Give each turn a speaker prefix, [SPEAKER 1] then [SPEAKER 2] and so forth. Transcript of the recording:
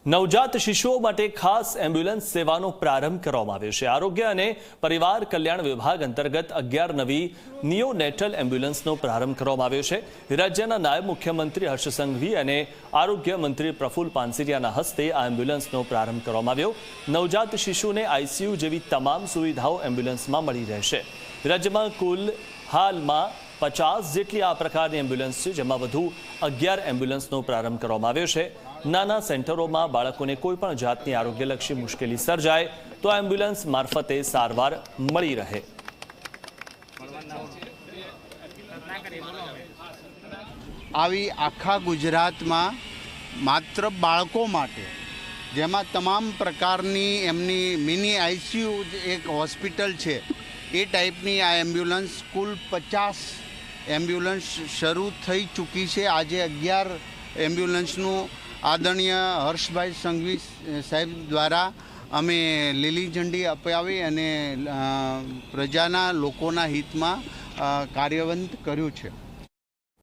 [SPEAKER 1] નવજાત શિશુઓ માટે ખાસ એમ્બ્યુલન્સ સેવાનો પ્રારંભ કરવામાં આવ્યો છે। આરોગ્ય અને પરિવાર કલ્યાણ વિભાગ અંતર્ગત 11 નવી નિયોનેટલ એમ્બ્યુલન્સનો પ્રારંભ કરવામાં આવ્યો છે। રાજ્યના નાયબ મુખ્યમંત્રી હર્ષ સંઘવી અને આરોગ્ય મંત્રી પ્રફુલ પાનસરિયાના હસ્તે આ એમ્બ્યુલન્સનો પ્રારંભ કરવામાં આવ્યો। નવજાત શિશુને આઈસીયુ જેવી તમામ સુવિધાઓ એમ્બ્યુલન્સમાં મળી રહેશે। રાજ્યમાં કુલ હાલમાં 50 જેટલી આ પ્રકારની એમ્બ્યુલન્સ છે, જેમાં વધુ 11 એમ્બ્યુલન્સનો પ્રારંભ કરવામાં આવ્યો છે। નાના સેન્ટરોમાં બાળકોને કોઈપણ જાતની આરોગ્યલક્ષી મુશ્કેલી સર્જાય તો આ એમ્બ્યુલન્સ મારફતે સારવાર મળી રહે।
[SPEAKER 2] આવી આખા ગુજરાતમાં માત્ર બાળકો માટે, જેમાં તમામ પ્રકારની એમની મિની આઈસીયુ એક હોસ્પિટલ છે, એ ટાઈપની આ એમ્બ્યુલન્સ કુલ 50 એમ્બ્યુલન્સ શરૂ થઈ ચૂકી છે। આજે 11 એમ્બ્યુલન્સનું આદરણીય હર્ષભાઈ સંઘવી સાહેબ દ્વારા અમે લીલી ઝંડી અપાવી અને પ્રજાના લોકોના હિતમાં કાર્યરત કર્યું છે।